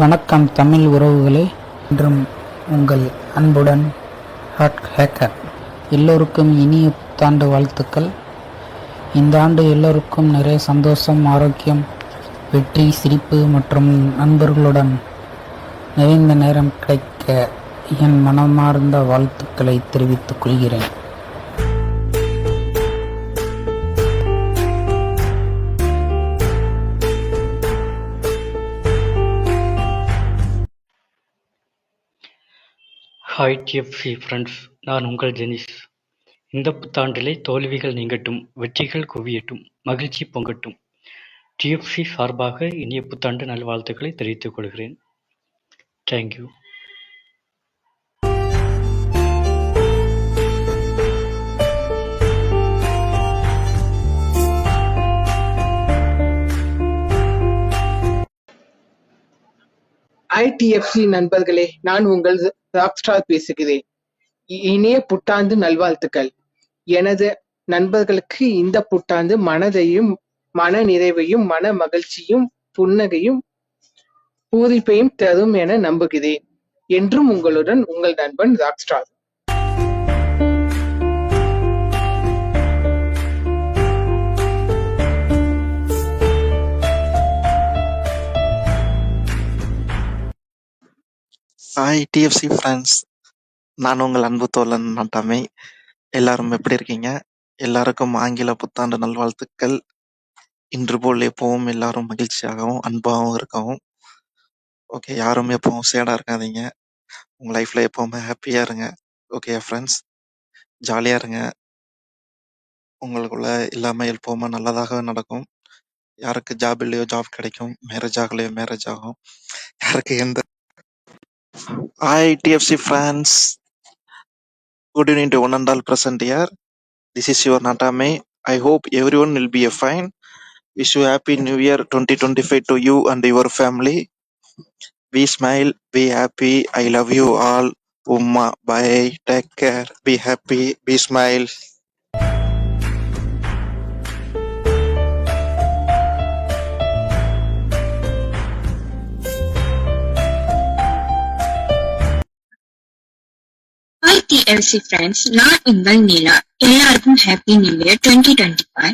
வணக்கம் தமிழ் உறவுகளே, இன்றும் உங்கள் அன்புடன் ஹேக்கர். எல்லோருக்கும் இனிய புத்தாண்டு வாழ்த்துக்கள். இந்த ஆண்டு எல்லோருக்கும் நிறைய சந்தோஷம், ஆரோக்கியம், வெற்றி, சிரிப்பு மற்றும் நண்பர்களுடன் நிறைந்த நேரம் கிடைக்க என் மனமார்ந்த வாழ்த்துக்களை தெரிவித்துக் கொள்கிறேன். ஹாய் டிஎஃப்சி ஃப்ரெண்ட்ஸ், நான் உங்கள் ஜெனிஸ். இந்த புத்தாண்டிலே தோல்விகள் நீங்கட்டும், வெற்றிகள் குவியட்டும், மகிழ்ச்சி பொங்கட்டும். டிஎஃப்சி சார்பாக இனிய புத்தாண்டு நல்வாழ்த்துக்களை தெரிவித்துக் கொள்கிறேன். தேங்க்யூ. ஐடிஎஃப்சி நண்பர்களே, நான் உங்கள் ராக்ஸ்டார் பேசுகிறேன். இனிய புத்தாண்டு நல்வாழ்த்துக்கள். எனது நண்பர்களுக்கு இந்த புத்தாண்டு மனதையும், மன நிறைவையும், மன மகிழ்ச்சியும், புன்னகையும், பூரிப்பையும் தரும் என நம்புகிறேன். என்றும் உங்களுடன் உங்கள் நண்பன் ராக்ஸ்டார். ஹாய் டிஎஃப்சி ஃப்ரெண்ட்ஸ், நான் உங்கள் அன்பு தோழன் நாட்டாமை. எல்லாரும் எப்படி இருக்கீங்க? எல்லாருக்கும் ஆங்கில புத்தாண்டு நல்வாழ்த்துக்கள். இன்று போல் எப்பவும் எல்லாரும் மகிழ்ச்சியாகவும் அன்பாகவும் இருக்கவும். ஓகே, யாரும் எப்பவும் சேடாக இருக்காதீங்க. உங்கள் லைஃப்பில் எப்பவுமே ஹாப்பியாக இருங்க. ஓகே ஃப்ரெண்ட்ஸ், ஜாலியாக இருங்க. உங்களுக்குள்ள எல்லாமே எப்பவுமே நல்லதாக நடக்கும். யாருக்கு ஜாப் இல்லையோ ஜாப் கிடைக்கும், மேரேஜ் ஆகலையோ மேரேஜ் ஆகும். யாருக்கு எந்த Hi TFC friends, good evening to one and all present here. This is your Natame. I hope everyone will be fine. Wish you happy New Year 2025 to you and your family. Be smile, be happy. I love you all. Umma, bye. Take care. Be happy. Be smile. Hi TLC friends, நான் உங்கள் நீலா. எல்லாருக்கும் happy new year 2025.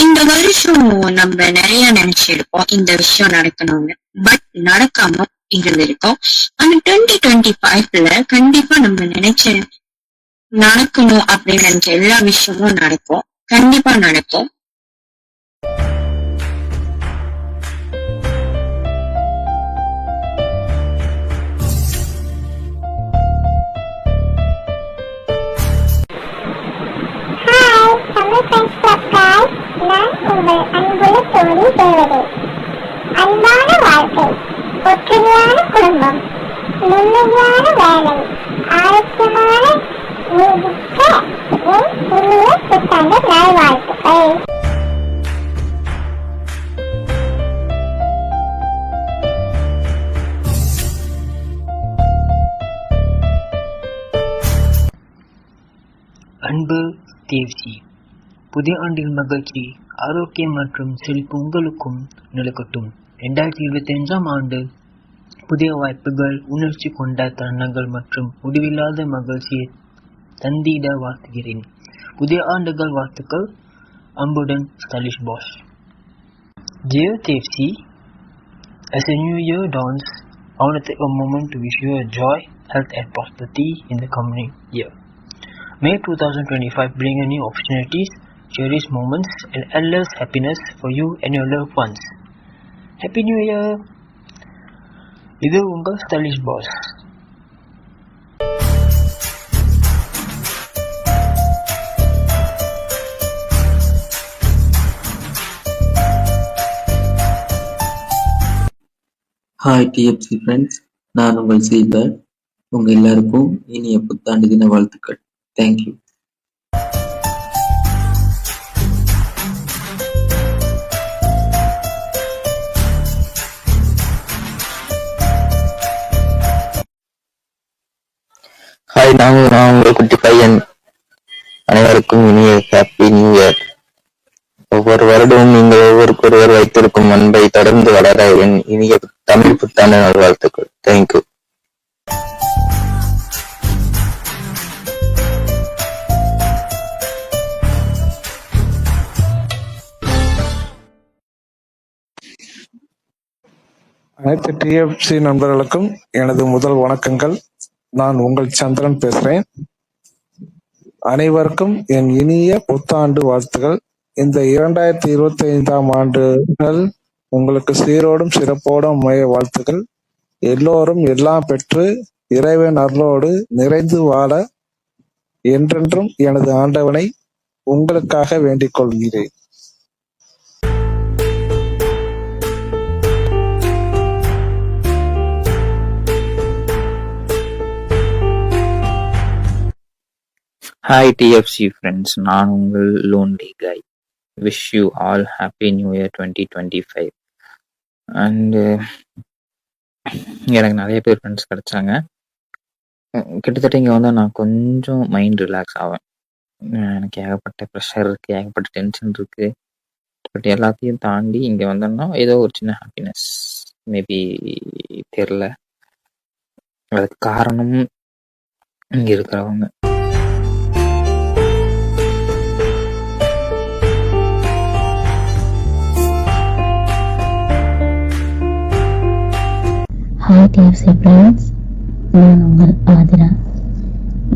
இந்த வருஷம் நம்ம நிறைய நினைச்சிருப்போம் இந்த விஷயம் நடக்கணும்னு, பட் நடக்காம இருந்திருக்கோம். ஆனா 2025ல கண்டிப்பா நம்ம நினைச்ச நடக்கணும் அப்படின்னு நினைச்ச எல்லா விஷயமும் நடக்கும், கண்டிப்பா நடக்கும். நான் உங்கள் அன்புள்ள தோழி தேவதை. அன்பான வாழ்க்கை, ஒற்றுமையான குடும்பம், நிம்மதியான வேலை, ஆரோக்கியமான நீடிக்க என் இனிய புத்தாண்டு நல்வாழ்த்துக்கள். அன்பு டிஎஃப்சி, புதிய ஆண்டின் மகிழ்ச்சி, ஆரோக்கியம் மற்றும் செழிப்பு உங்களுக்கும் நிலக்கட்டும். 2025ஆம் ஆண்டு புதிய வாய்ப்புகள், உணர்ச்சி கொண்ட தருணங்கள் மற்றும் முடிவில்லாத மகிழ்ச்சியை தந்திட வாழ்த்துகிறேன். புதிய ஆண்டுகள் வாழ்த்துக்கள். அன்புடன் stylish boss. Dear TFC, as a new year dawns, I want to take a moment to wish you a joy, health and prosperity in the coming year. May 2025 bring you new opportunities, cherished moments and endless happiness for you and your loved ones. Happy New Year! இது உங்கள் stylish boss. Hi TFC friends, நான் உங்கள் சீபர். உங்கள் எல்லாருக்கும் இனிய புத்தாண்டு தின வாழ்த்துக்கள். தேங்க்யூ. ஹாய், நான் உங்கள் குட்டி பையன். அனைவருக்கும் இனிய ஹாப்பி நியூ இயர். ஒவ்வொரு வருடமும் நீங்கள் ஒருவருக்கொருவர் வைத்திருக்கும் அன்பை தொடர்ந்து வளர என் இனிய தமிழ் புத்தாண்டு நல்வாழ்த்துக்கள். தேங்க்யூ. அனைத்து டிஎஃப்சி நண்பர்களுக்கும் எனது முதல் வணக்கங்கள். நான் உங்கள் சந்திரன் பேசுறேன். அனைவருக்கும் என் இனிய புத்தாண்டு வாழ்த்துகள். இந்த 2025ஆம் ஆண்டுகள் உங்களுக்கு சீரோடும் சிறப்போடும் அமைய வாழ்த்துக்கள். எல்லோரும் எல்லாம் பெற்று இறைவன் அருளோடு நிறைந்து வாழ என்றென்றும் எனது ஆண்டவனை உங்களுக்காக வேண்டிக் கொள்கிறேன். ஹாய் டிஎஃப்சி ஃப்ரெண்ட்ஸ், நான் உங்கள் லோன்லி காய். Wish you all happy new year 2025. And எனக்கு நிறைய பேர் ஃப்ரெண்ட்ஸ் கிடைச்சாங்க. கிட்டத்தட்ட இங்கே வந்து நான் கொஞ்சம் மைண்ட் ரிலாக்ஸ் ஆவேன். எனக்கு ஏகப்பட்ட ப்ரெஷர் இருக்குது, ஏகப்பட்ட டென்ஷன் இருக்குது. பட் எல்லாத்தையும் தாண்டி இங்கே வந்தோம்னா ஏதோ ஒரு சின்ன ஹாப்பினஸ் மேபி தெரில. அதுக்கு காரணம் இங்கே இருக்கிறவங்க. ஹாய் டிஎஃப்சி ஃப்ரெண்ட்ஸ், நான் உங்கள் ஆதிரா.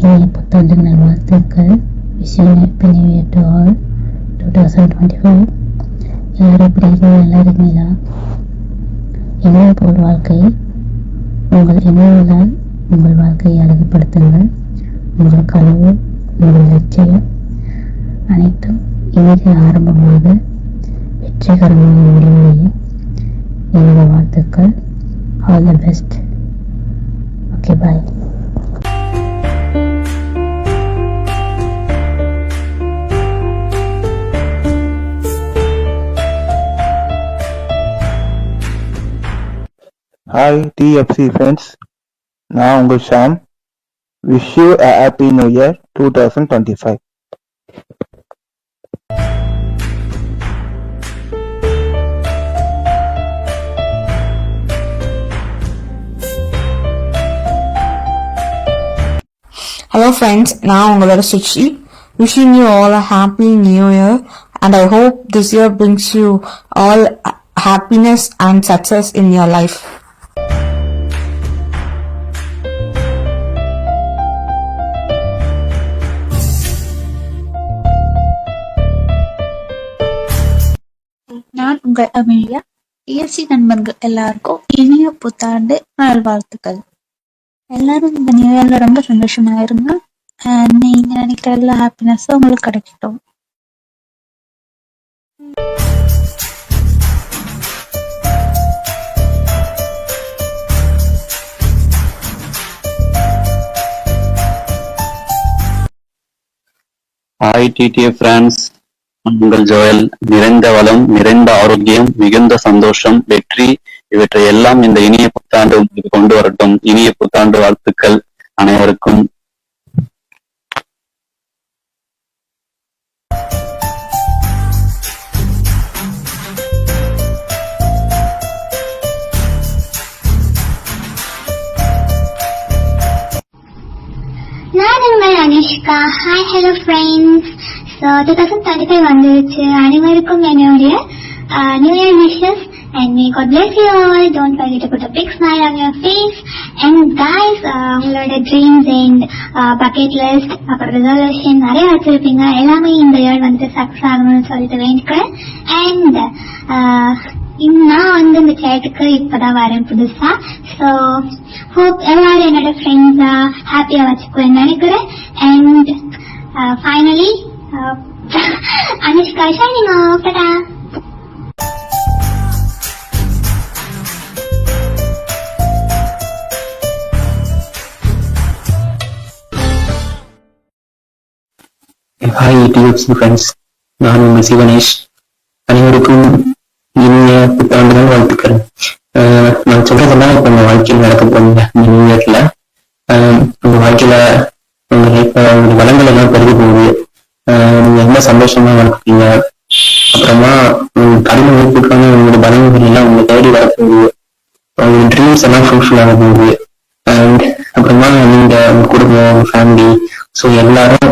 இனிய புத்தாண்டு நல்வாழ்த்துக்கள். Wish you happy new year to all 2025. எல்லாரும் எப்படி இருக்கீங்க? நல்லா இருக்கீங்களா? இனிய போல் வாழ்க்கை. உங்கள் இனியவர்களால் உங்கள் வாழ்க்கையை அழகுபடுத்துங்கள். உங்கள் கனவு, உங்கள் லட்சியம் அனைத்தும் இனிய ஆரம்பமாக வெற்றிகரமாக முடிவடைய எனது வாழ்த்துக்கள். All the best. Okay, bye. Hi TFC friends, நான் உங்கள் Sham. Wish you a happy new year 2025. Hello friends, நான் உங்களோட Suchi. Wishing you all a happy new year and I hope this year brings you all happiness and success in your life. நான் உங்கள் Amelia. DFC நண்பர்கள் எல்லாருக்கும் இனிய புத்தாண்டு நல்வாழ்த்துக்கள். எல்லாரும் இந்த நியூ இயர்ல ரொம்ப சந்தோஷமா இருங்க. நீங்க நினைக்கிற எல்லா ஹாப்பினஸும் உங்களுக்கு கிடைக்கட்டும். ஹாய் டிடிஎஃப் ஃப்ரெண்ட்ஸ், உங்கள் ஜோயல். நிறைந்த வளம், நிறைந்த ஆரோக்கியம், மிகுந்த சந்தோஷம், வெற்றி இவற்றை எல்லாம் இந்த இனிய புத்தாண்டு உங்களுக்கு கொண்டு வரட்டும். இனிய புத்தாண்டு வாழ்த்துக்கள் அனைவருக்கும். நான் உங்கள் Anushka. Hi, hello friends. So 2025 வந்துருச்சு. அனைவருக்கும் என்னுடைய new year wishes. And may God bless you all. Don't forget to put a big smile on your face. And guys, உங்களோட dreams and bucket list அப்புறம் resolution நிறைய வச்சிருப்பீங்க. எல்லாமே இந்த இயர் வந்து சக்சஸ் ஆகணும்னு சொல்லிட்டு வேண்டிக்கிறேன். And நான் வந்து இந்த சேட்டுக்கு இப்பதான் வரேன் புதுசா. ஸோ ஹோப் எல்லாரும் என்னோட ஃப்ரெண்ட்ஸா ஹாப்பியா வச்சுக்குவேன்னு நினைக்கிறேன். And finally, Anushka signing off. Ta-ta. Hi TFC friends, நான் உங்கள் சிவனேஷ். அனைவருக்கும் இனிய புத்தாண்டு நாள் வாழ்த்துக்கள். நான் சொல்றதெல்லாம் இப்போ உங்கள் வாழ்க்கையில் நடக்க போறீங்க. இந்த நியூ இயர்ல உங்க வாழ்க்கையில உங்க லைஃப்ல உங்க வளங்கள் எல்லாம் பெருக போகுது. நீங்க ரொம்ப சந்தோஷமா வாழ்க்கீங்க. அப்புறம் அப்புறமா கடின உழைப்புக்கான உங்களோட பலன்கள் எல்லாம் உங்களை தேடி வரப்போகுது. உங்க ட்ரீம்ஸ் எல்லாம் ஃபுல்ஃபில் ஆக போகுது. அண்ட் அப்புறமா நீங்க உங்க குடும்பம், உங்க ஃபேமிலி, ஸோ எல்லாரும்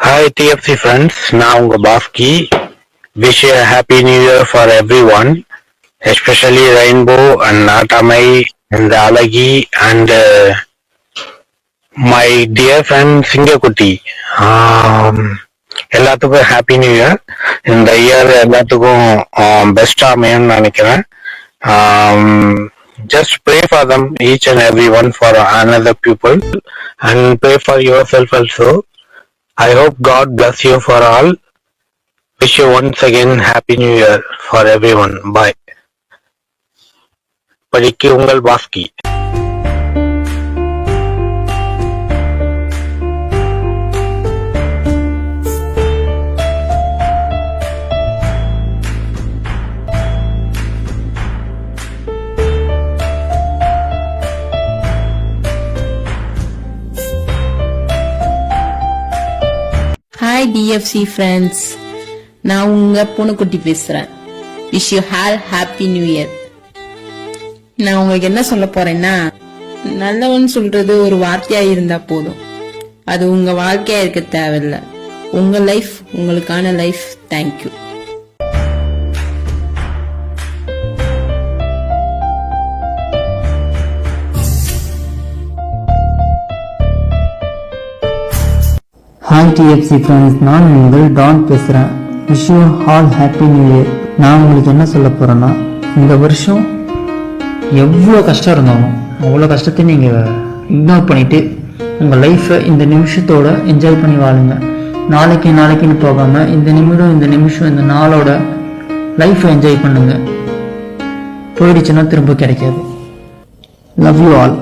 Hi TFC friends, நான் உங்க Bhaski. Wish you a happy new year for everyone, especially Rainbow and Natamai and Alagi and my dear friend Singakutti. எல்லாத்துக்கும் ஹாப்பி நியூ இயர். இந்த இயர் எல்லாத்துக்கும் பெஸ்டா அமையும்னு நினைக்கிறேன். Just pray for them, each and every one, for another people, and pray for yourself also. I hope God bless you for all. Wish you once again happy new year for everyone. Bye. படிக்கு உங்கள் Bhaski. Hi TFC friends, நான் உங்க பூனைக்குட்டி பேசுறேன். Wish you hall happy new year. நான் உங்களுக்கு என்ன சொல்ல போறேன்னா, நல்லவன் சொல்றது ஒரு வார்த்தையா இருந்தா போதும், அது உங்க வாழ்க்கையா இருக்க தேவையில்லை. உங்க லைஃப் உங்களுக்கான life. Thank you. Hi TFC friends, நான் உங்கள் டான் பேசுகிறேன். Wish you all happy new year. நான் உங்களுக்கு என்ன சொல்ல போகிறேன்னா, இந்த வருஷம் எவ்வளோ கஷ்டம் இருந்தாலும் அவ்வளோ கஷ்டத்தை நீங்கள் இக்னோர் பண்ணிவிட்டு உங்கள் லைஃப்பை இந்த நிமிஷத்தோட என்ஜாய் பண்ணி வாழுங்க. நாளைக்குன்னு போகாமல் இந்த நிமிஷம் இந்த நாளோட லைஃப்பை என்ஜாய் பண்ணுங்க. போயிடுச்சுன்னா திரும்ப கிடைக்காது. Love you all.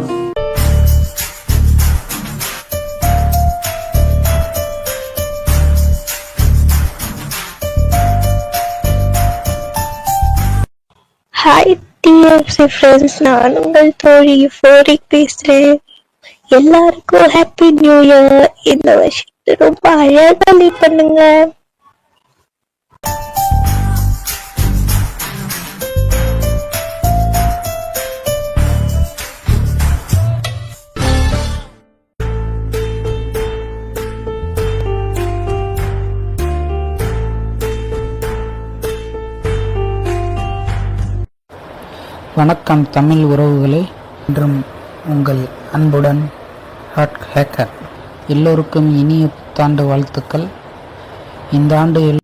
Hi TFC friends, நான் உங்கள் தோழி ஃபோரிக் பேசுறேன். எல்லாருக்கும் ஹாப்பி நியூ இயர். இந்த வருஷத்தை ரொம்ப அழகா லீவ் பண்ணுங்க. வணக்கம் தமிழ் உறவுகளே. என்றும் உங்கள் அன்புடன் ஹாட் ஹேக்கர். எல்லோருக்கும் இனிய புத்தாண்டு வாழ்த்துக்கள். இந்த ஆண்டு